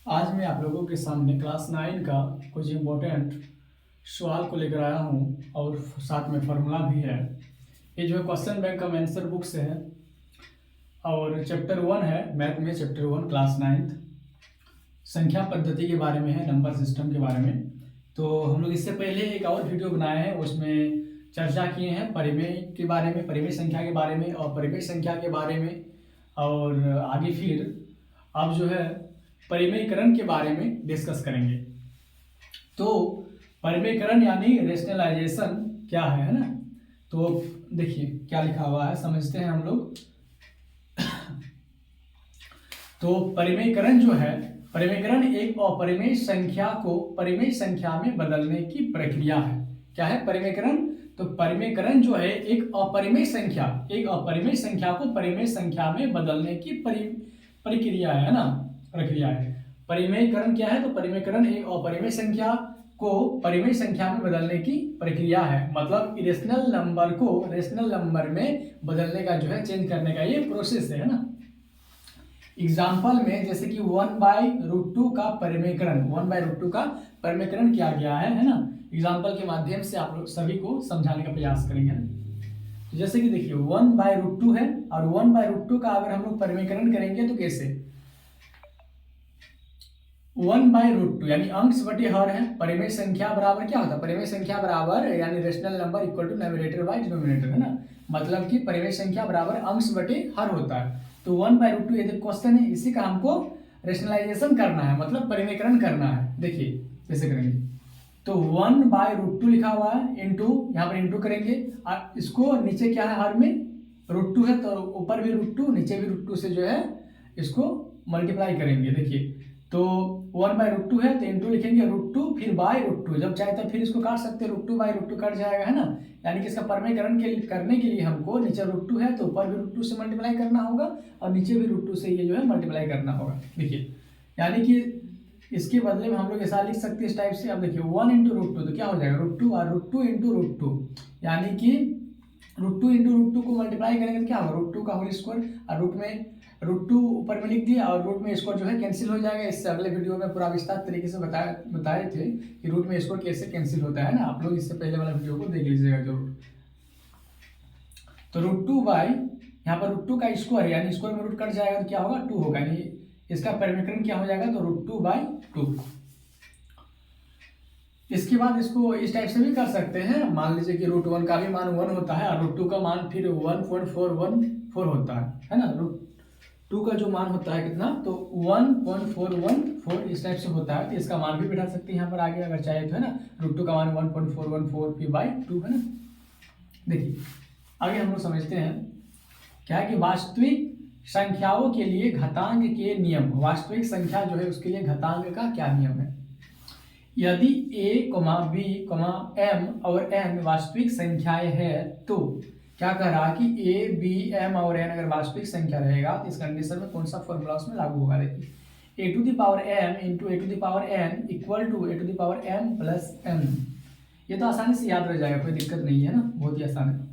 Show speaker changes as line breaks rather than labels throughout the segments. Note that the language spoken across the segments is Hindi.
आज मैं आप लोगों के सामने क्लास 9 का कुछ इम्पोर्टेंट सवाल को लेकर आया हूँ और साथ में फार्मूला भी है। ये जो है क्वेश्चन बैंक का आंसर बुक से है और चैप्टर 1 है मैथ में, चैप्टर 1 क्लास 9 संख्या पद्धति के बारे में है, नंबर सिस्टम के बारे में। तो हम लोग इससे पहले एक और वीडियो बनाए हैं, उसमें चर्चा किए हैं परिमेय के बारे में, परिमेय संख्या के बारे में और परिमेय संख्या के बारे में, और आगे फिर अब जो है परिमेयकरण के बारे में डिस्कस करेंगे। तो परिमेयकरण यानी रेशनलाइजेशन क्या है ना। तो देखिए क्या लिखा हुआ है, समझते हैं हम लोग। तो परिमेयकरण जो है, परिमेयकरण एक अपरिमेय संख्या को परिमेय संख्या में बदलने की प्रक्रिया है। क्या है परिमेयकरण? तो परिमेयकरण जो है एक अपरिमेय संख्या को परिमेय संख्या में बदलने की प्रक्रिया है ना, प्रक्रिया है। परिमेयकरण क्या है? तो परिमेयकरण एक अपरिमेय संख्या को परिमेय संख्या में बदलने की प्रक्रिया है। मतलब इरेशनल नंबर को रेशनल नंबर में बदलने का जो है, चेंज करने का ये प्रोसेस है ना। एग्जाम्पल में जैसे कि 1/√2 का परिमेयकरण, 1/√2 का परिमेयकरण किया गया है ना। एग्जाम्पल के माध्यम से आप लोग सभी को समझाने का प्रयास करेंगे ना। तो जैसे कि देखिए 1/√2 है और 1/√2 का अगर हम लोग परिमेयकरण करेंगे तो कैसे, 1/√2 यानी अंश बटे हर है। परिमेय संख्या बराबर क्या होता है? परिमेय संख्या बराबर यानी rational number equal to numerator by denominator है ना। मतलब कि परिमेय संख्या बराबर अंश बटे हर होता है। तो 1/√2 ये क्वेश्चन है, इसी का हमको रेशनलाइजेशन करना है, मतलब परिमेयकरण करना है। देखिए कैसे करेंगे। तो 1/√2 लिखा हुआ है, इंटू यहाँ पर इंटू करेंगे और इसको नीचे क्या है, हर में √2 है तो ऊपर भी √2 नीचे भी √2 से जो है इसको मल्टीप्लाई करेंगे। देखिए तो 1/√2 है तो इंटू लिखेंगे √2 फिर बाय√2, जब चाहे तब फिर इसको काट सकते हैं, √2/√2 कट जाएगा है ना। यानी कि इसका परिमेयकरण करने के लिए हमको नीचे √2 है तो ऊपर भी √2 से मल्टीप्लाई करना होगा और नीचे भी √2 से ये जो है मल्टीप्लाई करना होगा। देखिए यानी कि इसके बदले में हम लोग ऐसा लिख सकते हैं इस टाइप से। अब देखिए 1 × √2 तो क्या हो जाएगा √2 और √2 × √2, यानी कि √2 × √2 को मल्टीप्लाई करेंगे तो क्या होगा √2 का होल स्क्वायर, और रूट में √2 ऊपर में लिख दिया और रूट में स्क्वायर जो है कैंसिल हो जाएगा। इससे अगले वीडियो में पूरा विस्तार तरीके से बताए थे कि रूट में स्क्वायर कैसे कैंसिल होता है ना। आप लोग इससे पहले वाला वीडियो को देख लीजिएगा जरूर। तो √2 बाई यहाँ पर √2 का स्क्वायर यानी स्क्वायर में रूट कट जाएगा तो क्या होगा 2 होगा, यानी इसका परिमेयकरण क्या हो जाएगा तो √2/2। इसके बाद इसको इस टाइप से भी कर सकते हैं। मान लीजिए कि √1 का भी मान 1 होता है और √2 का मान फिर 1.414 होता है ना। √2 का जो मान होता है कितना, तो 1.414 इस टाइप से होता है। तो इसका मान भी बैठा सकते हैं यहाँ पर आगे अगर चाहे तो है ना। √2 का मान 1.414 फिर बाई 2 है ना। देखिए आगे हम लोग समझते हैं क्या है कि वास्तविक संख्याओं के लिए घातांक के नियम, वास्तविक संख्या जो है उसके लिए घातांक का क्या नियम है। यदि a, b, m और n वास्तविक संख्याएं हैं तो क्या कह रहा है कि a, b, m और n अगर वास्तविक संख्या रहेगा तो इस कंडीशन में कौन सा फॉर्मूला उसमें लागू होगा। देखिए a⁴m into a⁴n equal to a⁴m plus n। ये तो आसानी से याद रह जाएगा, कोई दिक्कत नहीं है ना, बहुत ही आसान है।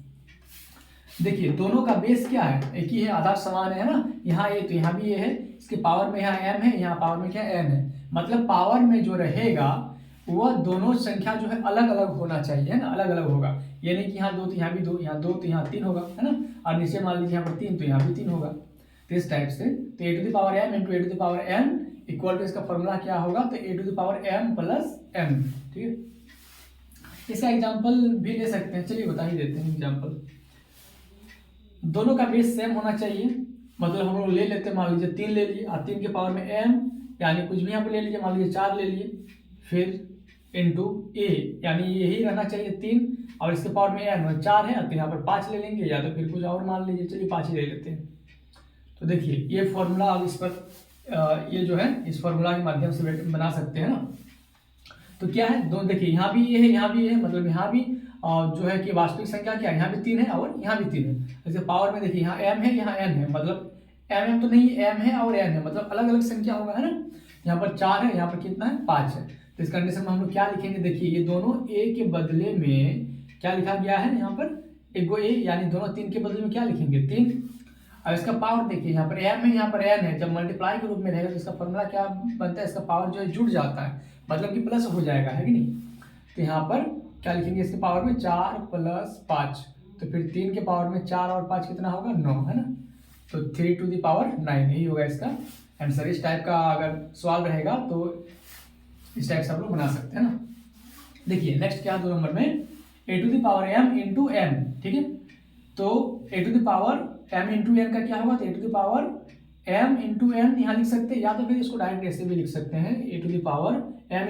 देखिए दोनों का बेस क्या है, एक ही है, आधार समान है ना। यहाँ a तो यहाँ भी ये है, इसके पावर में यहाँ m है, यहाँ पावर में क्या n है। मतलब पावर में जो रहेगा वह दोनों संख्या जो है अलग अलग होना चाहिए है ना, अलग अलग होगा। ये नहीं कि यहाँ 2 तो यहाँ भी 2, यहाँ 2 तो यहाँ 3 होगा है ना। और नीचे मान लीजिए यहाँ पर 3 तो यहाँ भी 3 होगा। तो इस टाइप से तो a⁴m into a⁴n equal to इसका फॉर्मूला क्या होगा तो a⁴m प्लस n। ठीक है, इसका एग्जाम्पल भी ले सकते हैं, चलिए बता ही देते हैं एग्जाम्पल। दोनों का बेस सेम होना चाहिए, मतलब हम लोग ले लेते हैं, मान लीजिए 3 ले लिए और 3 के पावर में m यानी कुछ भी यहाँ पर ले लीजिए, मान लीजिए 4 ले लिए, फिर इंटू a यानी यही रहना चाहिए 3 और इसके पावर में n 4 है तो यहाँ पर 5 ले लेंगे, या तो फिर कुछ और मान लीजिए, चलिए 5 ही ले लेते हैं। तो देखिए ये फॉर्मूला अब इस पर ये जो है इस फॉर्मूला के माध्यम से बना सकते हैं ना। तो क्या है दो, देखिए यहाँ भी ये है यहाँ भी ये है, मतलब यहाँ भी जो है कि वास्तविक संख्या क्या है, यहाँ भी 3 है और यहाँ भी 3 है। जैसे पावर में देखिए यहाँ m है यहाँ n है, मतलब m तो नहीं m है और n है, मतलब अलग अलग संख्या होगा है ना। यहाँ पर 4 है, यहाँ पर कितना है 5 है। तो इस कंडीशन में हम लोग क्या लिखेंगे, देखिए ये दोनों a के बदले में क्या लिखा गया है यहाँ पर एक गो a, यानी दोनों 3 के बदले में क्या लिखेंगे 3। अब इसका पावर देखिए, यहाँ पर m है, यहाँ पर n है, जब मल्टीप्लाई के रूप में रहेगा तो इसका फॉर्मूला क्या बनता है, इसका पावर जो है जुड़ जाता है, मतलब कि प्लस हो जाएगा, है कि नहीं। तो यहाँ पर क्या लिखेंगे, इसके पावर में 4 + 5, तो फिर 3 के पावर में 4 और 5 कितना होगा, 9, है ना। तो 3⁹ यही होगा इसका आंसर। इस टाइप का अगर सवाल रहेगा तो इस टाइप से आप लोग बना सकते हैं ना। देखिए नेक्स्ट क्या है 2 नंबर में, a⁴m × n, ठीक है। तो a⁴m × n का क्या होगा, तो a⁴m × n यहाँ लिख सकते हैं, या तो फिर इसको डायरेक्ट ऐसे भी लिख सकते हैं, a⁴m × n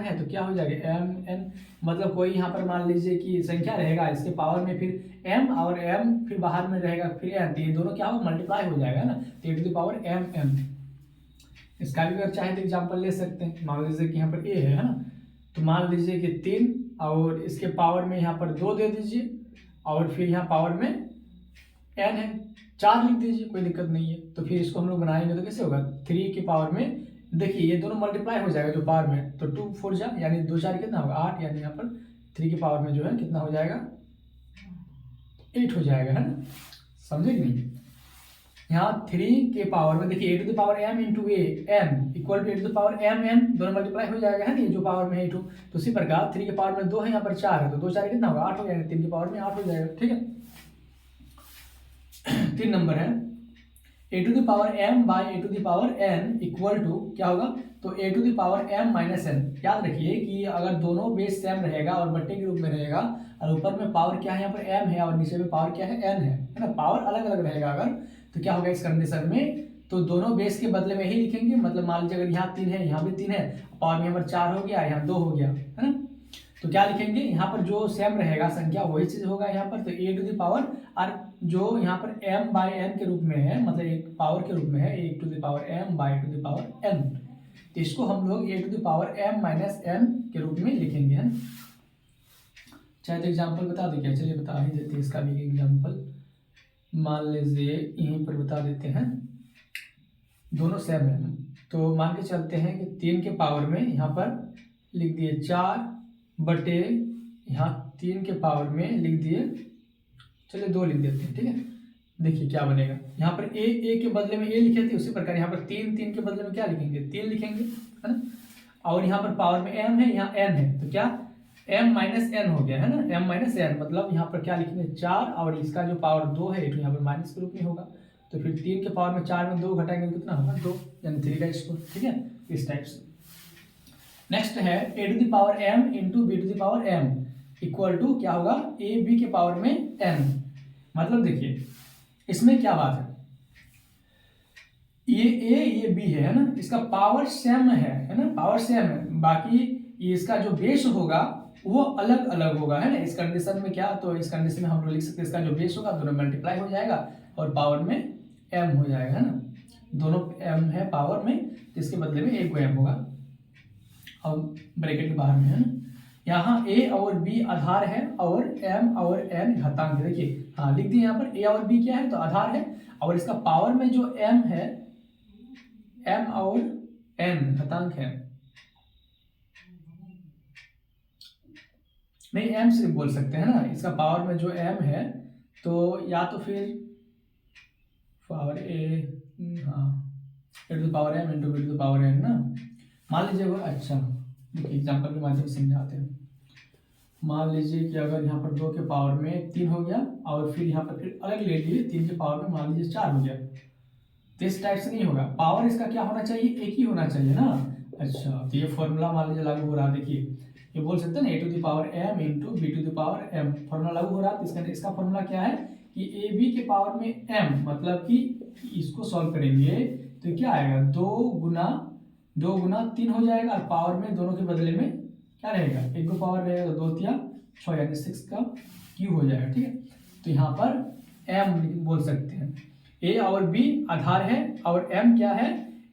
है तो क्या हो जाएगा mn, मतलब कोई यहाँ पर मान लीजिए कि संख्या रहेगा, इसके पावर में फिर m और m फिर बाहर में रहेगा फिर n, तो ये दोनों क्या होगा, मल्टीप्लाई हो जाएगा ना, तो a⁴m n। इसका भी अगर चाहे तो एग्जाम्पल ले सकते हैं, मान लीजिए कि यहाँ पर a है ना, तो मान लीजिए कि 3 और इसके पावर में यहाँ पर 2 दे दीजिए, और फिर यहाँ पावर में n है 4 लिख दीजिए, कोई दिक्कत नहीं है। तो फिर इसको हम लोग बनाएंगे तो कैसे होगा, 3 के पावर में देखिए ये दोनों मल्टीप्लाई हो जाएगा जो पावर में, तो 2 4 जा यानी 2 4 कितना होगा 8, यानी यहाँ पर 3 के पावर में जो है कितना हो जाएगा 8 हो जाएगा, है ना, समझे कि नहीं। यहाँ 3 के पावर में देखिए a⁴m × n equal to a⁴m n, दोनों मल्टीप्लाई हो जाएगा, है ना, ये जो पावर में है 2। तो उसी प्रकार 3 के पावर में 2 है, यहाँ पर 4 है, तो 2 4 कितना होगा 8 हो जाएगा, 3 के पावर में 8 हो जाएगा, ठीक है। 3 नंबर है a⁴m/a⁴n इक्वल टू क्या होगा, तो a⁴m - n। याद रखिए कि अगर दोनों बेस सेम रहेगा और बट्टे के रूप में रहेगा, और ऊपर में पावर क्या है, यहाँ पर m है और नीचे में पावर क्या है n है ना, पावर अलग अलग रहेगा अगर, तो क्या होगा इस कंडीशन में, तो दोनों बेस के बदले में ही लिखेंगे, मतलब मान लीजिए अगर यहाँ 3 है यहाँ भी 3 है, पावर में यहाँ पर 4 हो गया, यहाँ 2 हो गया, है ना, तो क्या लिखेंगे यहाँ पर जो सेम रहेगा संख्या वही चीज होगा यहाँ पर, तो a⁴ और जो यहाँ पर m/n के रूप में है, मतलब एक पावर के रूप में है a⁴m/n, तो इसको हम लोग a⁴m - n के रूप में लिखेंगे, है ना। चाहे तो एग्जाम्पल बता दो क्या, चलिए बता ही देते हैं इसका भी एग्जाम्पल। मान लीजिए यहीं पर बता देते हैं, दोनों सेम है, तो मान के चलते हैं कि 3 के पावर में यहाँ पर लिख दिए 4 बटे यहाँ 3 के पावर में लिख दिए, चलिए 2 लिख देते हैं, ठीक है। देखिए क्या बनेगा, यहाँ पर a के बदले में a लिखे थे, उसी प्रकार यहाँ पर 3 के बदले में क्या लिखेंगे 3 लिखेंगे, है ना। और यहाँ पर पावर में m है, यहाँ n है, तो क्या m - n हो गया, है ना, m - n, मतलब यहाँ पर क्या लिखेंगे 4, और इसका जो पावर 2 है यहाँ पर माइनस के रूप में होगा, तो फिर 3 के पावर में 4 में 2 घटाएंगे तो कितना होगा 2, यानी 3 का स्क्वायर, ठीक है, इस टाइप से। नेक्स्ट है a⁴m × b⁴m इक्वल टू क्या होगा ab के पावर में n, मतलब देखिए इसमें क्या बात है, ये a ये b है ना, इसका पावर सेम है ना, पावर सेम है, बाकी इसका जो बेस होगा वो अलग अलग होगा, है ना। इस कंडीशन में क्या, तो इस कंडीशन में हम लोग लिख सकते हैं इसका जो बेस होगा दोनों मल्टीप्लाई हो जाएगा और पावर में m हो जाएगा, है ना, दोनों m है पावर में, तो इसके बदले में एक m होगा, और ब्रैकेट के बाहर में, है ना। यहाँ a और b आधार है और m और n घातांक है, देखिए हाँ लिख दिए यहाँ पर a और b क्या है, तो आधार है, और इसका पावर में जो m है m और n घातांक है, नहीं m से बोल सकते हैं ना, इसका पावर में जो m है, तो या तो फिर पावर a, हाँ a⁴m × b⁴n ना, मान लीजिए वो, अच्छा देखिए एग्जाम्पल के माध्यम से समझाते हैं। मान लीजिए कि अगर यहाँ पर 2 के पावर में 3 हो गया, और फिर यहाँ पर फिर अलग ले लिए 3 के पावर में मान लीजिए 4 हो गया, तो इस टाइप से नहीं होगा, पावर इसका क्या होना चाहिए एक ही होना चाहिए ना। अच्छा तो ये फॉर्मूला मान लीजिए लागू हो रहा है, देखिए ये बोल सकते हैं ना a⁴m × b⁴m फॉर्मूला लागू हो रहा है, तो इसका फॉर्मूला क्या है कि ए बी के पावर में m, मतलब कि इसको सॉल्व करेंगे तो क्या आएगा 2 गुना 3 हो जाएगा, और पावर में दोनों के बदले में क्या रहेगा, एक को पावर रहेगा तो 2 × 6 यानी 6 का क्यूब हो जाएगा, ठीक है। तो यहाँ पर m बोल सकते हैं, a और b आधार है और m क्या है,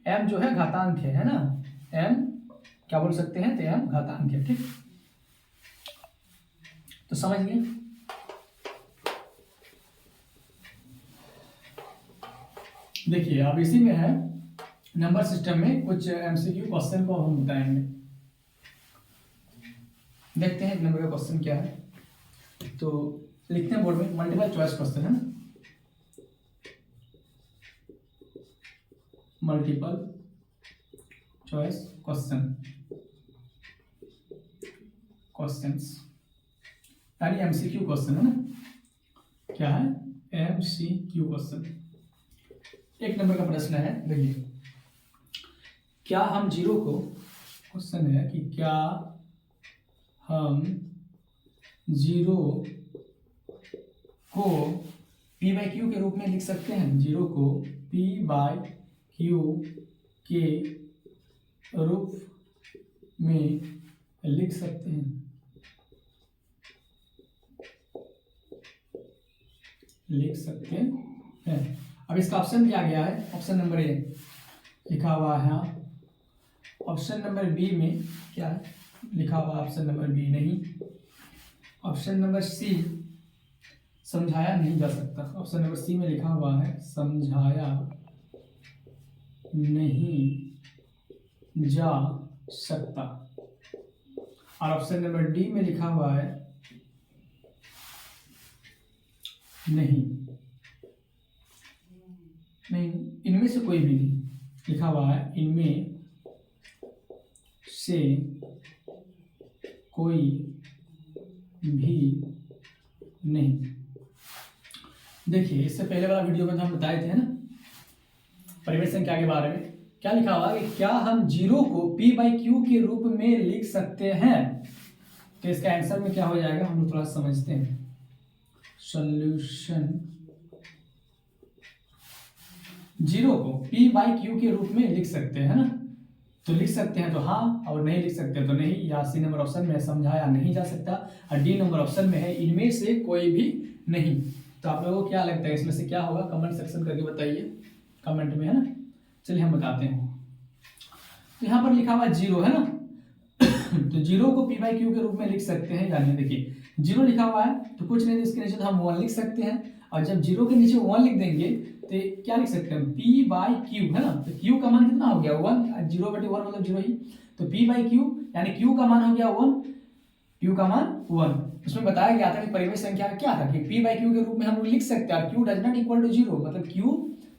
m जो है घातांक है ना, m क्या बोल सकते हैं, तो m घातांक है, ठीक। तो समझ गए। देखिए अब इसी में है नंबर सिस्टम में कुछ एमसीक्यू क्वेश्चन को हम बताएंगे, देखते हैं एक नंबर का क्वेश्चन क्या है। तो लिखते हैं बोर्ड में, मल्टीपल चॉइस क्वेश्चन है ना। मल्टीपल चॉइस क्वेश्चंस यानी एमसीक्यू क्वेश्चन है ना। क्या है? MCQ question. एक नंबर का प्रश्न है, देखिए, क्या हम जीरो को, क्वेश्चन है कि क्या हम जीरो को पी बाई क्यू के रूप में लिख सकते हैं? जीरो को पी बाई क्यू के रूप में लिख सकते हैं? लिख सकते हैं। अब इसका ऑप्शन दिया गया है, ऑप्शन नंबर ए लिखा हुआ है, ऑप्शन नंबर बी में क्या है लिखा हुआ? ऑप्शन नंबर बी नहीं, ऑप्शन नंबर सी समझाया नहीं जा सकता। ऑप्शन नंबर सी में लिखा हुआ है समझाया नहीं जा सकता, और ऑप्शन नंबर डी में लिखा हुआ है नहीं, इनमें से कोई भी नहीं लिखा हुआ है, इनमें से कोई भी नहीं। देखिए, इससे पहले वाला वीडियो में तो हम बताए थे ना परिमेय संख्या के बारे में, क्या लिखा हुआ कि क्या हम जीरो को पी बाई क्यू के रूप में लिख सकते हैं? तो इसका आंसर में क्या हो जाएगा, हम लोग थोड़ा समझते हैं। सॉल्यूशन, जीरो को पी बाई क्यू के रूप में लिख सकते हैं ना, तो लिख सकते हैं तो हाँ, और नहीं लिख सकते तो नहीं। या सी नंबर ऑप्शन में समझाया नहीं जा सकता, और डी नंबर ऑप्शन में है इनमें से कोई भी नहीं। तो आप लोगों को क्या लगता है इसमें से क्या होगा? कमेंट सेक्शन करके बताइए, कमेंट में, है ना। चलिए हम बताते हैं। तो यहाँ पर लिखा हुआ जीरो है ना, तो जीरो को पी बाई क्यू के रूप में लिख सकते हैं, यानी देखिए जीरो लिखा हुआ है तो कुछ नहीं, इसके नीचे तो हम वन लिख सकते हैं, और जब जीरो के नीचे वन लिख देंगे तो क्या लिख सकते हैं? पी बाई क्यू, है ना। तो क्यू का मान कितना हो गया? वन, जीरो बटे वन मतलब जीरो ही, तो पी बाई क्यू यानी क्यू का मान हो गया वन, क्यू का मान वन। उसमें बताया गया था कि परिमेय संख्या क्या था कि पी बाई क्यू के रूप में हम लोग लिख सकते हैं, और Q does not equal to zero, मतलब क्यू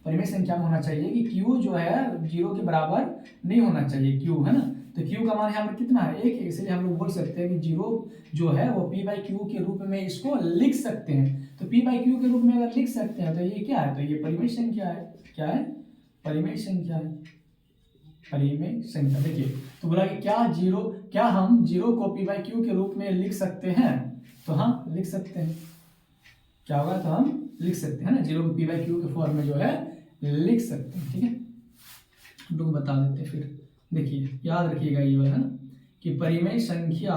परिमेय संख्या में होना चाहिए कि क्यू जो है जीरो के बराबर नहीं होना चाहिए क्यू, है ना। तो क्यू का मान यहाँ पर कितना है? एक है, इसलिए हम लोग बोल सकते हैं कि जीरो जो है वो पी बाई क्यू के रूप में इसको लिख सकते हैं। तो पी बाई क्यू के रूप में अगर लिख सकते हैं तो ये क्या है? तो ये परिमेय संख्या है। क्या है? परिमेय संख्या है, परिमेय संख्या। देखिए, तो बोला कि क्या हम जीरो को पी बाई क्यू के रूप में लिख सकते हैं? तो हाँ, लिख सकते हैं। क्या होगा? तो हम लिख सकते हैं ना, जीरो को पी बाई क्यू के फॉर्म में जो है लिख सकते हैं। ठीक है, हम लोग बता देते हैं फिर। देखिए, याद रखिएगा ये वाला, है ना, कि परिमेय संख्या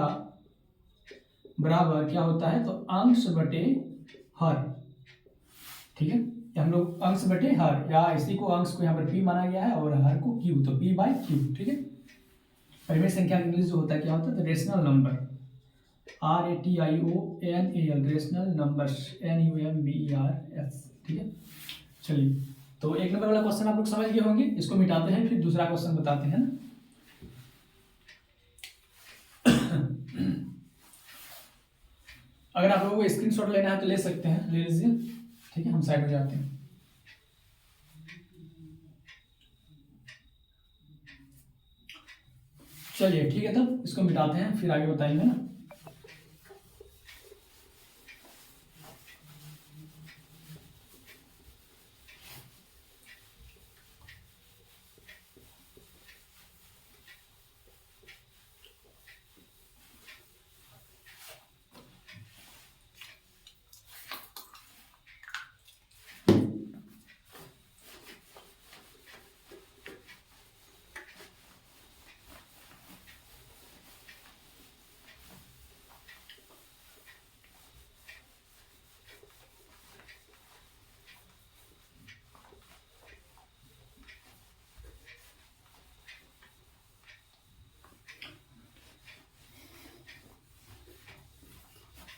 बराबर क्या होता है? तो अंश बटे हर। ठीक है, हम लोग अंश बटे हर, या इसी को अंश को यहाँ पर पी माना गया है और हर को क्यू, तो पी बाई क्यू। ठीक है, परिमेय संख्या इंग्लिश जो होता है क्या होता है? तो rational number, RATIONAL, rational numbers, NUMBERS। ठीक है, चलिए, तो एक नंबर वाला क्वेश्चन आप लोग समझ गए होंगे, इसको मिटाते हैं, फिर दूसरा क्वेश्चन बताते हैं ना। अगर आप लोगों को स्क्रीनशॉट लेना है तो ले सकते हैं, ले लीजिए। ठीक है, हम साइड में जाते हैं। चलिए ठीक है, तब इसको मिटाते हैं, फिर आगे बताएंगे ना।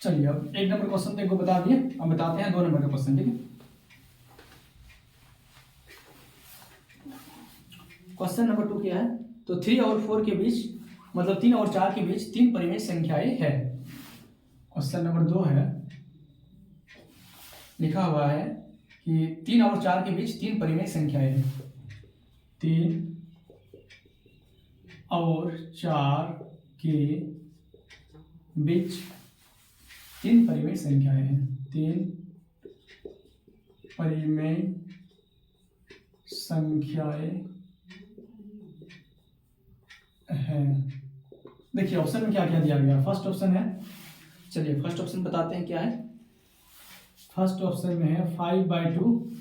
चलिए, अब एक नंबर क्वेश्चन देखो बता दिए, अब बताते हैं दो नंबर का क्वेश्चन। ठीक है, क्वेश्चन नंबर 2 क्या है? तो 3 और 4 के बीच, मतलब 3 और 4 के बीच 3 परिमेय संख्याएं है। क्वेश्चन नंबर 2 है, लिखा हुआ है कि 3 और 4 के बीच 3 परिमेय संख्याएं हैं। 3 और 4 के बीच 3 परिमेय संख्याएं हैं। 3 परिमेय संख्याएं हैं। देखिए ऑप्शन में क्या क्या दिया गया। फर्स्ट ऑप्शन है, चलिए फर्स्ट ऑप्शन बताते हैं क्या है। फर्स्ट ऑप्शन में है 5/2,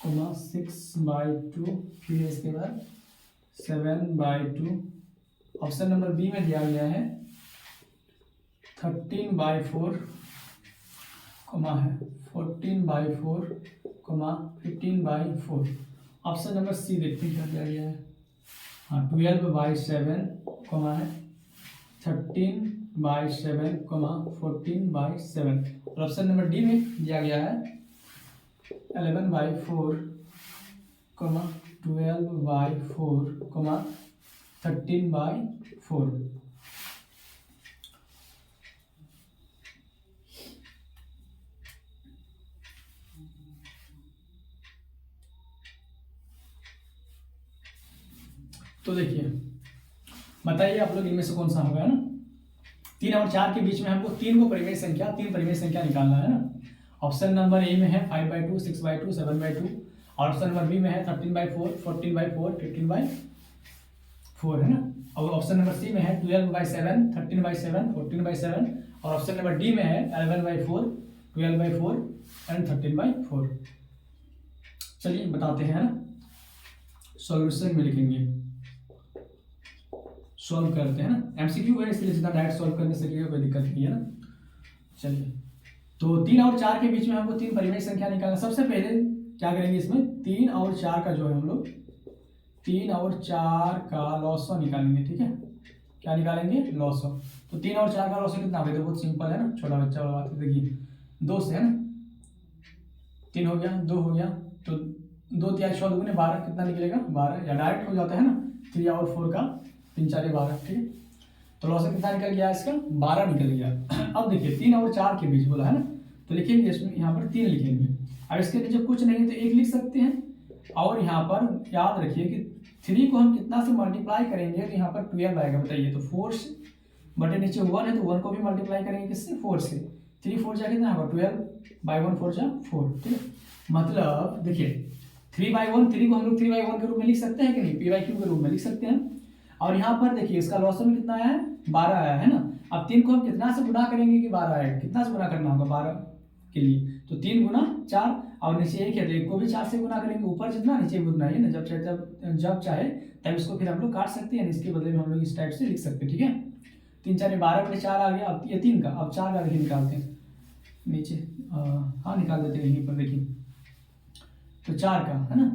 6/2, फिर इसके बाद 7/2। ऑप्शन नंबर बी में दिया गया है 13/4, है 14/4, 15/4। ऑप्शन नंबर सी देखते हैं क्या दिया गया है। हाँ 12/7, है 13/7, 14/7। और ऑप्शन नंबर डी में दिया गया है 11/4, 12/4, 13/4। तो देखिए बताइए आप लोग इनमें से कौन सा होगा, है ना। 3 और 4 के बीच में हमको 3 परिमेय संख्या निकालना है ना। ऑप्शन नंबर ए में है 5/2, 6/2, 7/2। और ऑप्शन नंबर बी में है 13/4, 14/4, 15/4, है ना। और ऑप्शन नंबर सी में है 12/7, 13/7, 14/7। और ऑप्शन नंबर डी में है 11/4, 12/4 एंड 13/4। चलिए बताते हैं, है ना। सॉल्यूशन में लिखेंगे, सॉल्व करते हैं ना। एमसीक्यू है इसलिए जितना डायरेक्ट सॉल्व करने से कोई दिक्कत नहीं है ना। चलिए तो 3 और 4 के बीच में हमको 3 परिमेय संख्या निकालना। सबसे पहले क्या करेंगे, इसमें 3 और 4 का जो है हम लोग 3 और 4 का लॉसो निकालेंगे। ठीक है, क्या निकालेंगे, लॉसो। तो 3 और 4 का लॉसो कितना होगा, तो बहुत सिंपल है ना, छोटा बच्चा वाला बात है। देखिए 2 से, है ना, 3 हो गया, 2 हो गया, तो 2 3 14 गुने 12 कितना निकलेगा, 12। या डायरेक्ट हो जाता है ना, 3 और 4 का 3 4 12। ठीक है, तो लॉसो कितना निकल गया इसका, 12 निकल गया। अब देखिए 3 और 4 के बीच बोला है ना, तो लिखेंगे इसमें यहाँ पर 3 लिखेंगे। अब इसके नीचे कुछ नहीं तो 1 लिख सकते हैं। और यहाँ पर याद रखिए कि 3 को हम कितना से मल्टीप्लाई करेंगे, तो यहाँ पर 12 आएगा। बताइए, तो 4 से बटे नीचे 1 है, तो 1 को भी मल्टीप्लाई करेंगे किससे, 4 से। 3 4 जा कितना होगा, 12/1 4 जा 4। ठीक है, मतलब देखिए 3/1, 3 को हम लोग 3/1 के रूप में लिख सकते हैं कि नहीं, p/q के रूप में लिख सकते हैं। और यहाँ पर देखिए इसका लॉसो में कितना आया है, 12 आया है ना। अब 3 को हम कितना से गुना करेंगे कि 12 आएगा, कितना से गुना करना होगा 12 के लिए, तो 3 गुना 4। और नीचे 1 है तो 1 को भी 4 से गुना करेंगे, ऊपर जितना नीचे भी उतना ही है ना। जब चाहे तब इसको फिर हम लोग काट सकते हैं, इसके बदले में हम लोग इस टाइप से लिख सकते हैं। ठीक है, 3 4 12/4 आ गया। अब ये 3 का, अब 4 का देखिए निकालते हैं नीचे, हाँ निकाल देते हैं यहीं पर। देखिए तो 4 का, है ना,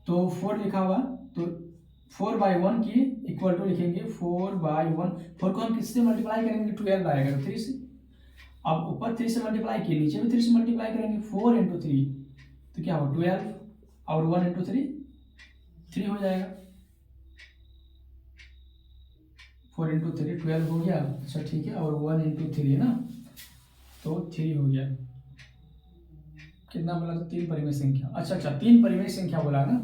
तो 4 लिखा हुआ, तो 4/1 की इक्वल टू लिखेंगे 4/1। 4 को हम किससे मल्टीप्लाई करेंगे, 12 आएगा, तो 3 से। अब ऊपर 3 से मल्टीप्लाई किए, नीचे भी 3 से मल्टीप्लाई करेंगे, 4 × 3 तो क्या होगा 12, और 1 × 3 3 हो जाएगा। 4 × 3 12 हो गया। अच्छा ठीक है, और 1 × 3 है ना, तो 3 हो गया। कितना बोला, तो 3 परिमेय संख्या। अच्छा 3 परिमेय संख्या बोला ना,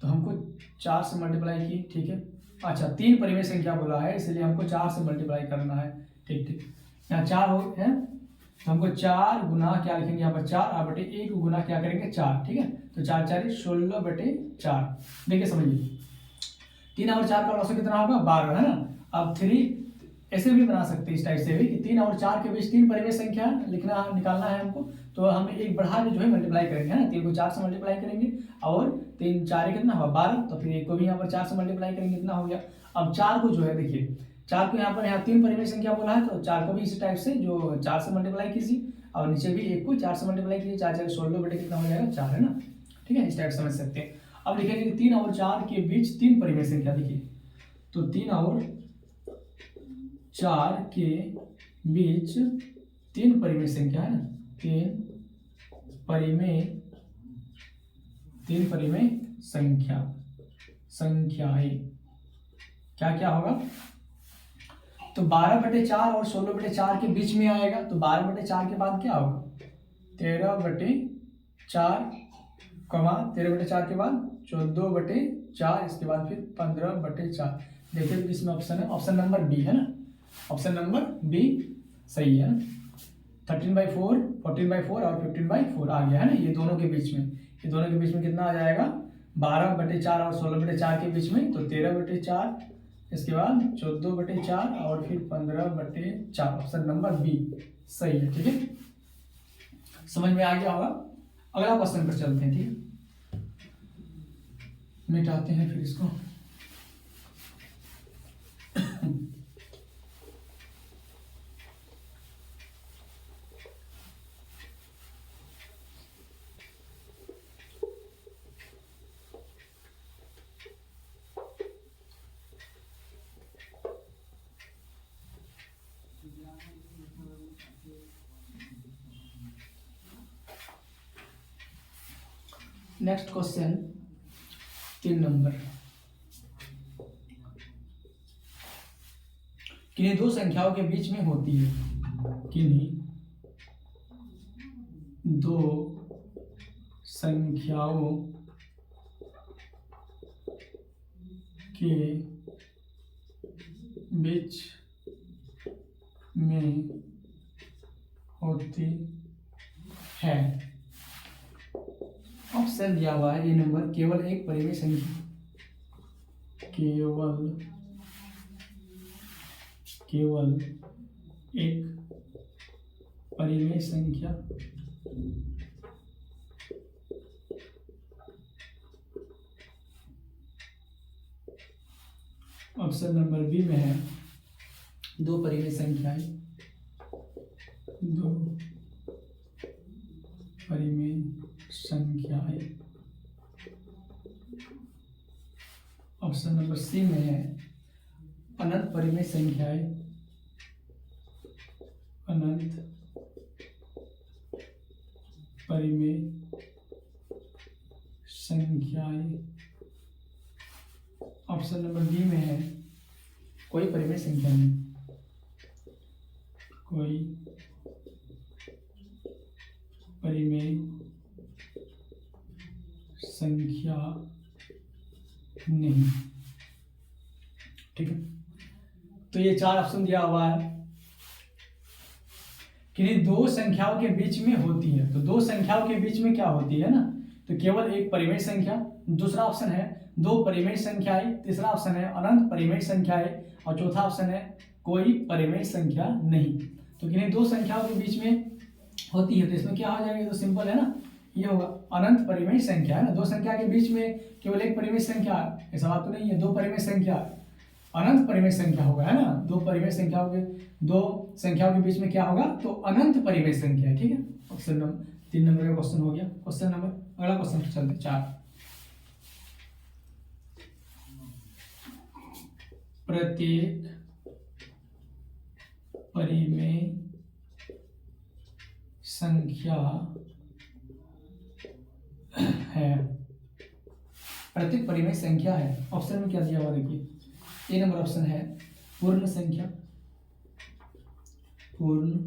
तो हमको 4 से मल्टीप्लाई की। ठीक है, अच्छा 3 परिमेय संख्या बोला है, इसलिए हमको 4 से मल्टीप्लाई करना है। ठीक, यहाँ 4 हो है, तो हमको 4 गुना क्या लिखेंगे यहाँ पर, 4 और बटे 1 गुना क्या करेंगे, 4। ठीक है, तो 4 4 16/4। देखिए समझिए, 3 और 4 का लॉसो कितना होगा, 12, है ना। अब 3 ऐसे भी बना सकते हैं, इस टाइप से भी, कि 3 और 4 के बीच 3 परिमेय संख्या निकालना है हमको। तो हम एक बढ़ा के जो है मल्टीप्लाई करेंगे, है ना। 3 को 4 से मल्टीप्लाई करेंगे, और 3 4 कितना होगा, 12। तो फिर 1 को भी यहाँ पर 4 से मल्टीप्लाई करेंगे, कितना हो गया। अब 4 को जो है देखिए, 4 को यहाँ 3 परिमेय संख्या बोला है, तो 4 को भी इसी टाइप से जो 4 से मल्टीप्लाई कीजिए, और नीचे भी 1 को 4 से मल्टीप्लाई कीजिए। 4 4 16 बटे कितना हो जाएगा, 4, है ना। ठीक है, इस टाइप समझ सकते हैं। अब लिखेंगे 3 और 4 के बीच 3 परिमेय संख्या। देखिए तो 3 और 4 के बीच 3 परिमेय संख्या है ना, 3 परिमेय संख्याएं क्या क्या होगा, तो 12/4 और 16/4 के बीच में आएगा। तो 12/4 के बाद क्या होगा, 13/4, 13/4 के बाद 14/4, इसके बाद फिर 15/4। देखिए तो किसमें ऑप्शन है, ऑप्शन नंबर बी है ना, ऑप्शन नंबर बी सही है ना। 13/4, 14/4 और 15/4 आ गया है ना, ये दोनों के बीच में, ये दोनों के बीच में कितना आ जाएगा, 12/4 और 16/4 के बीच में, तो 13/4, इसके बाद 14/4 और फिर 15/4, ऑप्शन नंबर बी सही है। ठीक है, समझ में आ गया होगा। अगला क्वेश्चन पर चलते हैं। ठीक है, मिटाते हैं फिर इसको। नेक्स्ट क्वेश्चन 3 नंबर, किन्हीं दो संख्याओं के बीच में होती है, किन्हीं दो संख्याओं के बीच में होती है। ऑप्शन दिया हुआ है, ये नंबर केवल एक परिमेय संख्या, केवल एक परिमेय संख्या ऑप्शन नंबर बी में है, दो परिमेय संख्याएं, दो परिमेय संख्याएं। ऑप्शन नंबर सी में है, अनंत परिमेय संख्याएं, अनंत परिमेय संख्याएं। ऑप्शन नंबर बी में है, कोई परिमेय संख्या नहीं, कोई परिमेय संख्या नहीं। ठीक है, तो ये 4 ऑप्शन दिया हुआ है, किन्हीं दो संख्याओं के बीच में होती है, तो दो संख्याओं के बीच में क्या होती है ना, तो केवल एक परिमेय संख्या, दूसरा ऑप्शन है दो परिमेय संख्याएं, तीसरा ऑप्शन है अनंत परिमेय संख्याएं, और चौथा ऑप्शन है कोई परिमेय संख्या नहीं। तो किन्हीं दो संख्याओं के बीच में होती है, तो इसमें क्या हो जाएगा, तो सिंपल है ना, ये होगा अनंत परिमेय संख्या है ना। दो संख्या के बीच में केवल एक परिमेय संख्या, ऐसा बात तो नहीं है, दो परिमेय संख्या, अनंत परिमेय संख्या होगा, है ना। दो परिमेय संख्याओं के, दो संख्याओं के बीच में क्या होगा, तो अनंत परिमेय संख्या है। ठीक है, ऑप्शन नंबर 3 नंबर का क्वेश्चन हो गया। क्वेश्चन नंबर, अगला क्वेश्चन चलते 4, प्रत्येक परिमेय संख्या है, प्रत्येक परिमेय संख्या है। ऑप्शन में क्या दिया हुआ देखिए, ए नंबर ऑप्शन है पूर्ण संख्या, पूर्ण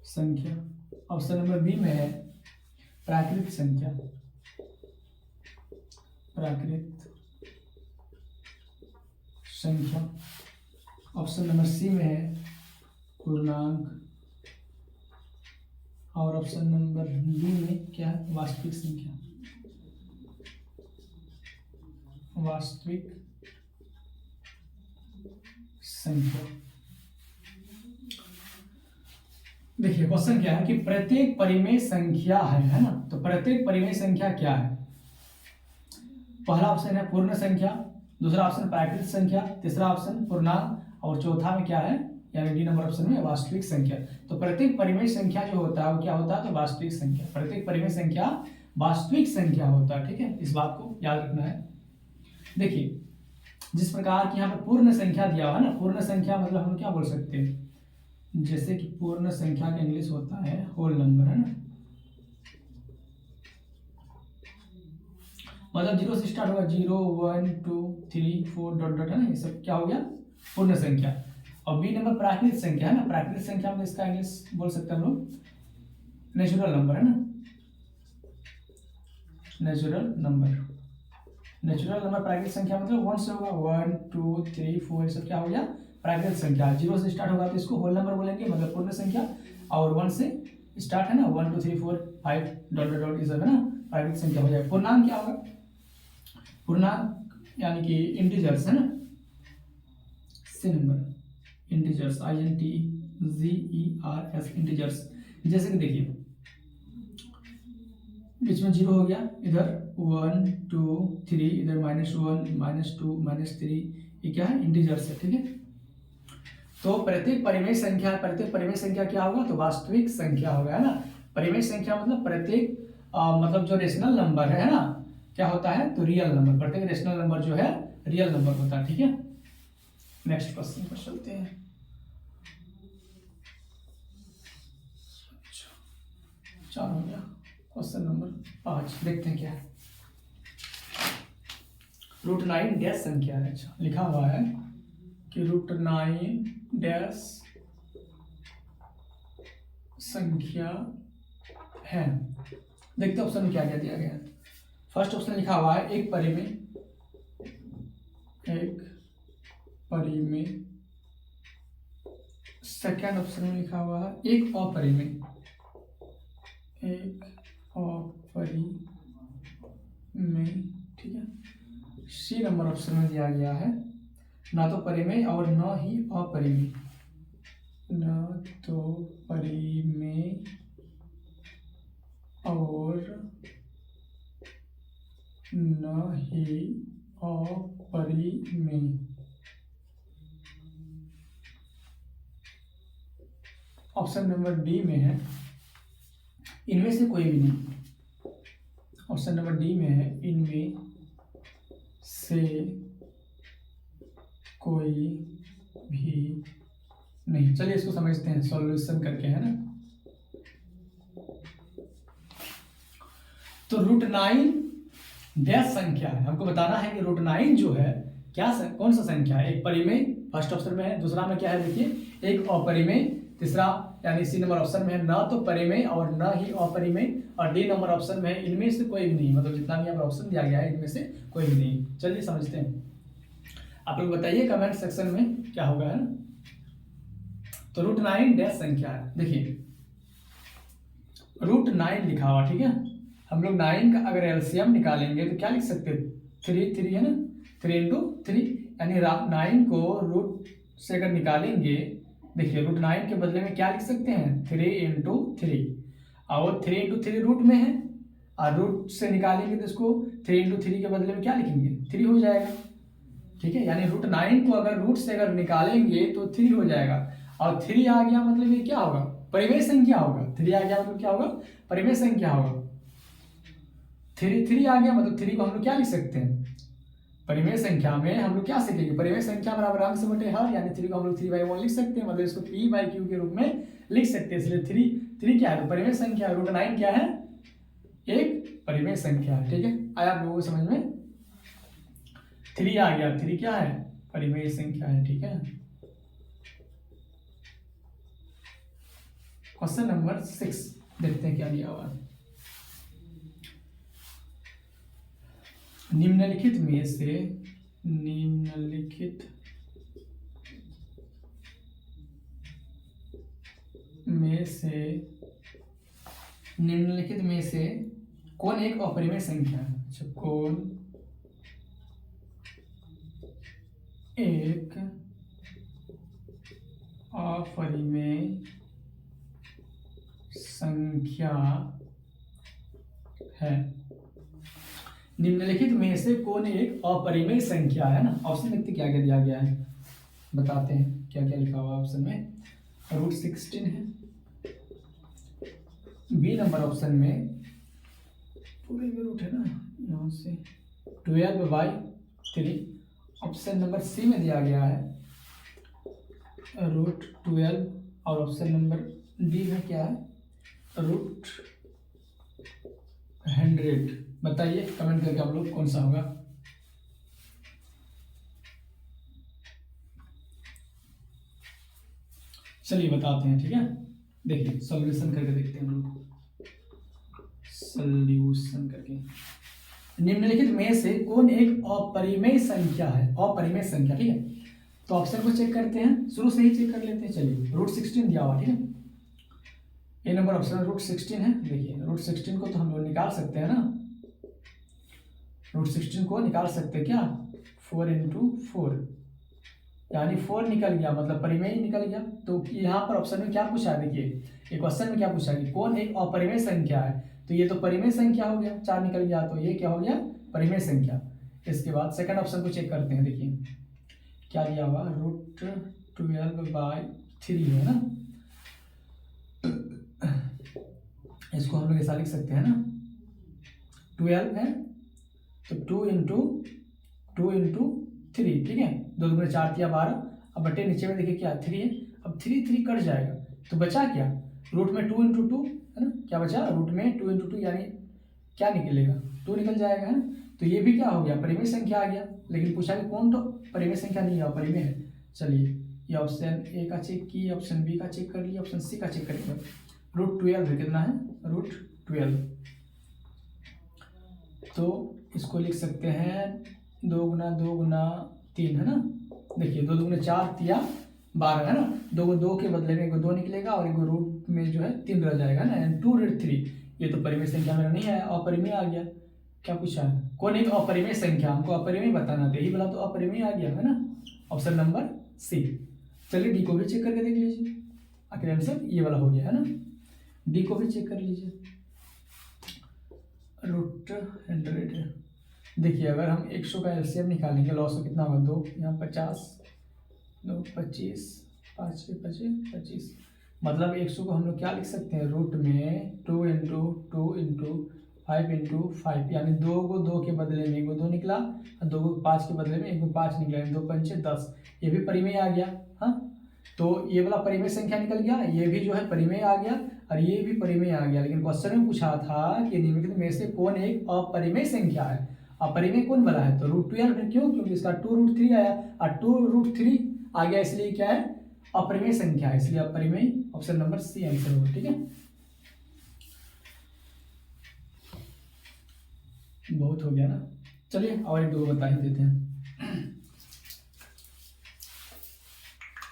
संख्या। ऑप्शन नंबर बी में है प्राकृत संख्या, प्राकृत संख्या। ऑप्शन नंबर सी में है पूर्णांक, और ऑप्शन नंबर डी में क्या है, वास्तविक संख्या, वास्तविक संख्या। देखिए क्वेश्चन क्या है कि प्रत्येक परिमेय संख्या है ना, तो प्रत्येक परिमेय संख्या क्या है। पहला ऑप्शन है पूर्ण संख्या, दूसरा ऑप्शन प्राकृत संख्या, तीसरा ऑप्शन पूर्णांक, और चौथा में क्या है, यानी डी नंबर ऑप्शन में वास्तविक संख्या। तो प्रत्येक परिमेय संख्या जो होता है वो क्या होता है, तो वास्तविक संख्या। प्रत्येक परिमेय संख्या वास्तविक संख्या होता है। ठीक है, इस बात को याद रखना है। देखिए जिस प्रकार की यहाँ पे पूर्ण संख्या दिया हुआ है ना, पूर्ण संख्या मतलब हम क्या बोल सकते हैं, जैसे कि पूर्ण संख्या का इंग्लिश होता है होल नंबर, है ना, मतलब 0 से स्टार्ट होगा, 0 1 2 3 4 डॉट डॉट, है ना, ये सब क्या हो गया, पूर्ण संख्या। और बी नंबर प्राकृत संख्या है ना, प्राकृत संख्या में इसका इंग्लिश बोल सकते हैं हम लोग नेचुरल नंबर, है ना, नेचुरल नंबर। नेचुरल नंबर प्राकृतिक संख्या मतलब 1 से होगा, 1 2 3 4 सब क्या हो गया प्राकृतिक संख्या। 0 से स्टार्ट होगा तो इसको होल नंबर बोलेंगे, मतलब पूर्ण संख्या। और 1 से स्टार्ट है ना, 1 2 3 4 5 डॉट डॉट डॉट, ये सब है ना प्राकृतिक संख्या हो जाएगा। पूर्णांक क्या होगा, पूर्णांक यानी कि इंटीजर्स है ना, C number integers, INTGERS integers. जैसे कि देखिए बीच में 0 हो गया, इधर 1 2 3, इधर -1 -2 -3, ये क्या है इंटीजर्स है, ठीक है। तो प्रत्येक परिमेय संख्या, प्रत्येक परिमेय संख्या क्या होगा तो वास्तविक संख्या होगा, है ना। परिमेय संख्या मतलब प्रत्येक मतलब जो रेशनल नंबर है ना, क्या होता है तो रियल नंबर। प्रत्येक रेशनल नंबर जो है रियल नंबर होता है, ठीक है। नेक्स्ट क्वेश्चन पर चलते हैं। चार हो गया, क्वेश्चन नंबर 5 देखते हैं क्या है। √9 डैश संख्या है। अच्छा लिखा हुआ है कि √9 डैश संख्या है। देखते हैं ऑप्शन में क्या क्या दिया गया है। फर्स्ट ऑप्शन लिखा हुआ है एक परिमेय, एक परिमेय। सेकेंड ऑप्शन में लिखा हुआ है एक अपरिमेय, एक अपरिमेय, ठीक है। सी नंबर ऑप्शन में दिया गया है ना तो परिमेय और न ही अपरिमेय, न तो परिमेय और न ही अपरिमेय। ऑप्शन नंबर डी में है, इनमें से कोई भी नहीं। ऑप्शन नंबर डी में है इनमें से कोई भी नहीं। चलिए इसको समझते हैं सॉल्यूशन करके, है ना। तो √9 डैश संख्या है, हमको बताना है कि √9 जो है क्या कौन सा संख्या है। एक परिमेय फर्स्ट ऑप्शन में है, दूसरा में क्या है देखिए एक अपरिमेय, तीसरा यानी सी नंबर ऑप्शन में है ना तो परिमेय और न ही अपरिमेय, और डी नंबर ऑप्शन में है इनमें से कोई भी नहीं। मतलब जितना भी यहाँ पर ऑप्शन दिया गया है इनमें से कोई भी नहीं। चलिए समझते हैं, आप लोग बताइए कमेंट सेक्शन में क्या होगा, है ना। तो √9 डैश संख्या है। देखिए √9 लिखा हुआ, ठीक है। हम लोग 9 का अगर एलसीएम निकालेंगे तो क्या लिख सकते हैं 3 है ना, 3 × 3 यानी 9 को रूट से अगर निकालेंगे, देखिए √9 के बदले में क्या लिख सकते हैं 3 × 3, और 3 × 3 रूट में है, और रूट से निकालेंगे तो इसको 3 × 3 के बदले में क्या लिखेंगे 3 हो जाएगा, ठीक है। यानी √9 को अगर रूट से अगर निकालेंगे तो 3 हो जाएगा, और 3 आ गया मतलब ये क्या होगा परिमेय संख्या होगा। 3 आ गया मतलब क्या होगा परिमेय संख्या होगा। 3 आ गया मतलब 3 को हम लोग क्या लिख सकते हैं परिमेय संख्या में हम लोग क्या सीखेंगे परिमेय संख्या बराबर अंश बटे हर, यानी 3 को हम लोग 3/1 लिख सकते हैं, मतलब इसको P/Q के रूप में लिख सकते हैं। इसलिए 3 क्या है परिमेय संख्या, √9 क्या है एक परिमेय संख्या, ठीक है। आया आप लोगों को समझ में। 3 आ गया, 3 क्या है परिमेय संख्या है, ठीक है। क्वेश्चन नंबर 6 देखते हैं क्या दिया हुआ है। निम्नलिखित में से कौन एक अपरिमेय संख्या है। अच्छा कौन एक अपरिमेय संख्या है। निम्नलिखित में से कौन एक अपरिमेय संख्या है ना। ऑप्शन देखते क्या क्या दिया गया है, बताते हैं क्या क्या लिखा हुआ ऑप्शन में। √16 है, बी नंबर ऑप्शन में पूरे में रूट है ना, यहाँ से 12/3। ऑप्शन नंबर सी में दिया गया है √12, और ऑप्शन नंबर डी में क्या है √100। बताइए कमेंट करके आप लोग कौन सा होगा। चलिए बताते हैं, ठीक है। देखिए सॉल्यूशन करके देखते हैं हम लोग, सॉल्यूशन करके। निम्नलिखित में से कौन एक अपरिमेय संख्या है, अपरिमेय संख्या, ठीक है। तो ऑप्शन को चेक करते हैं, शुरू से ही चेक कर लेते हैं। चलिए √16 दिया हुआ, ठीक है, ए नंबर ऑप्शन √16 है। देखिए √16 को तो हम लोग निकाल सकते हैं ना, √16 को निकाल सकते हैं क्या, 4 × 4 यानी 4 निकल गया, मतलब परिमेय निकल गया। तो यहाँ पर ऑप्शन में क्या पूछा है, देखिए एक क्वेश्चन में क्या पूछा है कि कौन एक अपरिमेय संख्या है, तो ये तो परिमेय संख्या हो गया, 4 निकल गया, तो ये क्या हो गया, परिमेय संख्या। इसके बाद सेकंड ऑप्शन को चेक करते हैं। देखिए क्या दिया हुआ, √12/3 है ना, इसको हम लोग ऐसा लिख सकते हैं ना, 12 है तो 2 × 3, ठीक है, 2 × 4 = 12। अब बटे नीचे में देखिए क्या 3 है, अब 3 कट जाएगा तो बचा क्या, रूट में 2 × 2 है ना, क्या बचा, रूट में 2 × 2 यानी क्या निकलेगा, 2 निकल जाएगा, है ना। तो ये भी क्या हो गया, परिमेय संख्या आ गया। लेकिन पूछा कि कौन, तो परिमेय संख्या नहीं है, परिमेय है। चलिए ये ऑप्शन ए का चेक किया, ऑप्शन बी का चेक कर लिया, ऑप्शन सी का चेक करिए। √12 है, कितना है, √12, तो इसको लिख सकते हैं 2 × 2 × 3 है ना। देखिए 2 × 4 = 12 है ना, 2 के बदले में 1 2 निकलेगा और 1 रूट में जो है 3 रह जाएगा ना, 2√3। ये तो परिमेय संख्या मेरा नहीं आया, अपरिमेय आ गया। क्या पूछा है, कौन एक अपरिमेय संख्या, हमको अपरिमेय बताना था, यही बोला तो अपरिमेय आ गया है ना, ऑप्शन नंबर सी। चलिए डी को भी चेक करके देख लीजिए, आखिर आंसर ये वाला हो गया है ना, डी को भी चेक कर लीजिए, √100 है। देखिए अगर हम 100 का एलसीएम निकालेंगे, लॉस में कितना होगा, 2 यहाँ 50, 2 25, 5 × 5 = 25, मतलब 100 को हम लोग क्या लिख सकते हैं, रूट में 2 × 2 × 5 × 5, यानी 2 को 2 के बदले में 1 2 निकला, और 2 को 5 के बदले में 1 5 निकला, 2 5 10, ये भी परिमेय आ गया। हाँ तो ये वाला परिमेय संख्या निकल गया, ये भी जो है परिमेय आ गया, और ये भी परिमेय आ गया। लेकिन क्वेश्चन में पूछा था कि निम्नलिखित में से कौन एक अपरिमेय संख्या है, अपरिमेय कौन बना है, तो √12 है। क्यों, क्योंकि इसका 2√3 आया, और 2√3 आ गया, इसलिए क्या है, अपरिमेय संख्या है, इसलिए अपरिमेय, ऑप्शन नंबर सी आंसर होगा, ठीक है। बहुत हो गया ना, चलिए और 1 2 बता ही देते हैं,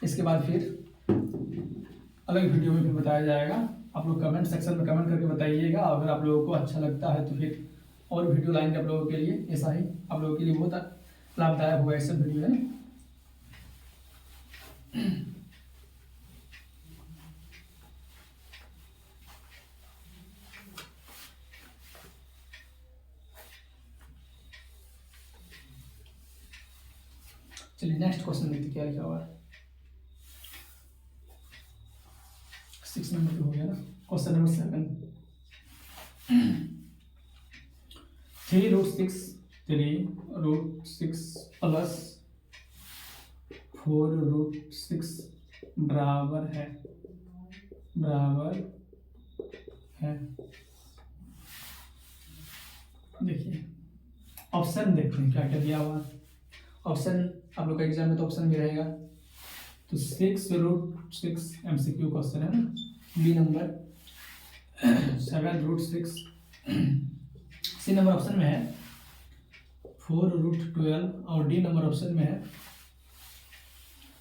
इसके बाद फिर अलग वीडियो में फिर बताया जाएगा। आप लोग कमेंट सेक्शन में कमेंट करके बताइएगा, अगर आप लोगों को अच्छा लगता है तो फिर और वीडियो लाएंगे आप लोगों के लिए, ऐसा ही आप लोगों के लिए बहुत लाभदायक हुआ ऐसा वीडियो है ना। चलिए नेक्स्ट क्वेश्चन देखते क्या लिखा हुआ है, 6 नंबर पे हो गया ना, क्वेश्चन नंबर 7, 3√6 प्लस 4√6 बराबर है देखिए ऑप्शन देखते हैं क्या क्या दिया हुआ। ऑप्शन आप लोग का एग्जाम में तो ऑप्शन भी रहेगा, तो 6√6 MCQ क्वेश्चन है ना। B number 7√6, C number option में है 4√12, और डी नंबर ऑप्शन में है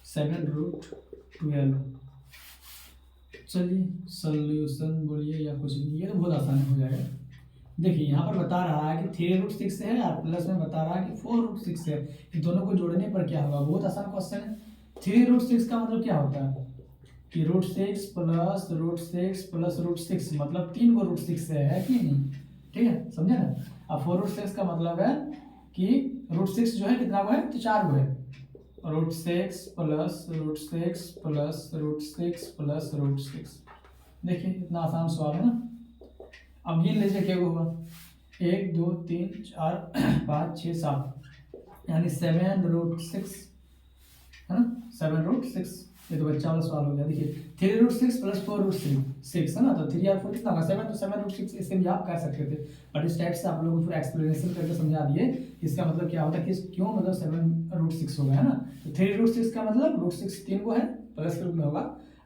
7√12। चलिए सॉल्यूशन बोलिए या कुछ भी, ये तो बहुत आसान हो जाएगा। देखिए यहाँ पर बता रहा है कि 3√6 है, और प्लस में बता रहा है कि 4√6 है, इन दोनों को जोड़ने पर क्या होगा, बहुत आसान क्वेश्चन है। 3√6 का मतलब क्या होता है कि √6 प्लस √6 प्लस √6, मतलब 3 को √6 है कि नहीं, ठीक है, समझे ना। अब 4√6 का मतलब है कि √6 जो है कितना को है, तो 4 को है, √6 प्लस √6 प्लस √6 प्लस √6। देखिए इतना आसान सवाल है ना। अब गिन लीजिए क्या होगा, 1 2 3 4 5 6 7, यानी 7√6 है ना, 7√6। ये तो बच्चा वाला सवाल हो गया। देखिए 3√6 प्लस 4√6 है ना, तो 3 और 4 कितना होगा, 7, तो 7√6 इससे भी आप कह सकते थे, बट इस टाइप से आप लोगों को पूरा एक्सप्लेनेशन करके समझा दिए इसका मतलब क्या होता है कि क्यों मतलब 7√6 होगा, है ना। तो 3√6 का मतलब √6 3 को है, प्लस के रूप में होगा,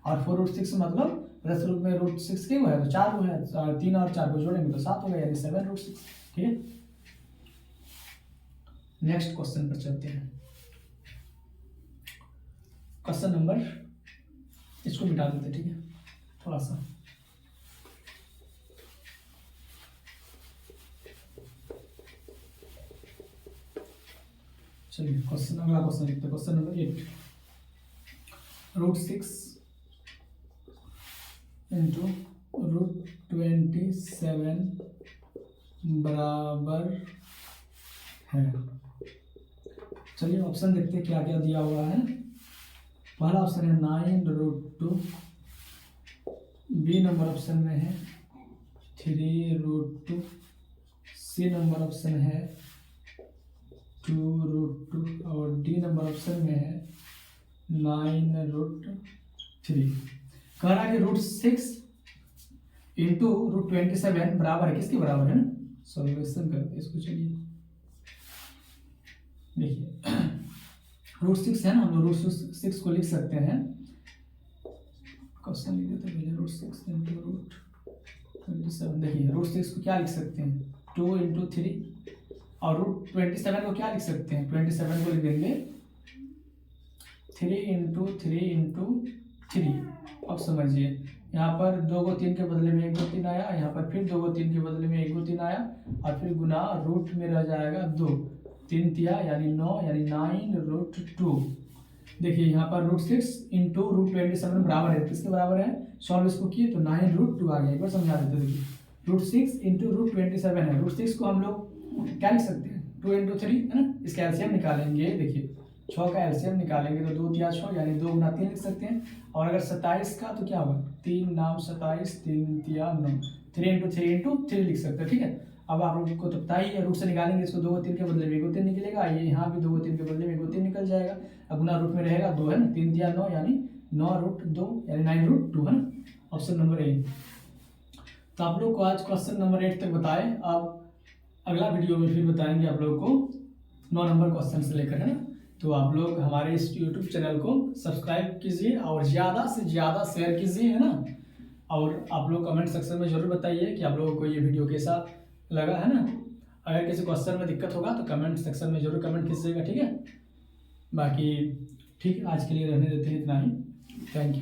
और 4√6 मतलब प्लस रूप में √6 के को है, तो 4 को है, 3 और 4 को जोड़ेंगे तो 7 होगा, यानी 7√6, ठीक है। नेक्स्ट क्वेश्चन पर चलते हैं। क्वेश्चन नंबर, इसको मिटा देते हैं, ठीक है, थोड़ा सा। चलिए क्वेश्चन, अगला क्वेश्चन लिखते हैं। क्वेश्चन नंबर 8, √6 इंटू √27 बराबर है। चलिए ऑप्शन देखते हैं क्या क्या दिया हुआ है। पहला ऑप्शन है 9√2, बी नंबर ऑप्शन में है 3√2, सी नंबर ऑप्शन है 2√2 और डी नंबर ऑप्शन में है 9√3। कह रहा है कि √6 इंटू √27 बराबर है, किसके बराबर है ना, सॉल्यूशन करते हैं इसको। चलिए देखिए √6 है ना, हम लोग √6 को लिख सकते हैं। क्वेश्चन लिख देते हैं पहले, √6 इंटू √27। देखिए √6 को क्या लिख सकते हैं, 2 इंटू 3, और √27 को क्या लिख सकते हैं, 27 को लिख देंगे 3 इंटू 3 इंटू 3। अब समझिए यहाँ पर 2 को 3 के बदले में 1 को 3 आया, यहाँ पर फिर 2 को 3 के बदले में 1 को 3 आया, और फिर गुना रूट में रह जाएगा 2, 3 तिया यानी 9, यानी 9√2। देखिए यहाँ पर √6 इंटू √27 बराबर है, किसके बराबर है, सॉल्व इसको किए तो 9√2 आ गया। एक बार समझा देते हैं। देखिए √6 इंटू √27 है, √6 को हम लोग क्या लिख सकते हैं, 2 इंटू 3 है ना, इसका एलसीएम निकालेंगे। देखिए 6 का एलसीएम निकालेंगे तो 2 तिया 6 यानी 2 गुना 3 लिख सकते हैं। और अगर 27 का तो क्या होगा, 3 नाम 27, 3 तिया 9, 3 इंटू 3 इंटू 3 लिख सकते हैं, ठीक है। अब आप लोग को तो पता ही है, रूट से निकालेंगे इसको, 2 को 3 के बदले में 1 को 3 निकलेगा, ये यहाँ भी 2 को 3 के बदले में 1 को 3 निकल जाएगा। अब गुना रूट में रहेगा 2 है ना, 3 तिया 9 यानी 9√2 यानी 9√2 है ना, ऑप्शन नंबर ए। तो आप लोग को आज क्वेश्चन नंबर 8 तक बताए। अब अगला वीडियो में फिर बताएंगे आप लोगों को 9 नंबर क्वेश्चन से लेकर, है ना। तो आप लोग हमारे इस यूट्यूब चैनल को सब्सक्राइब कीजिए और ज़्यादा से ज़्यादा शेयर कीजिए, है ना। और आप लोग कमेंट सेक्शन में ज़रूर बताइए कि आप लोगों को ये वीडियो कैसा लगा, है ना। अगर किसी क्वेश्चन में दिक्कत होगा तो कमेंट सेक्शन में ज़रूर कमेंट कीजिएगा, ठीक है। बाकी ठीक, आज के लिए रहने देते हैं इतना ही। Thank you.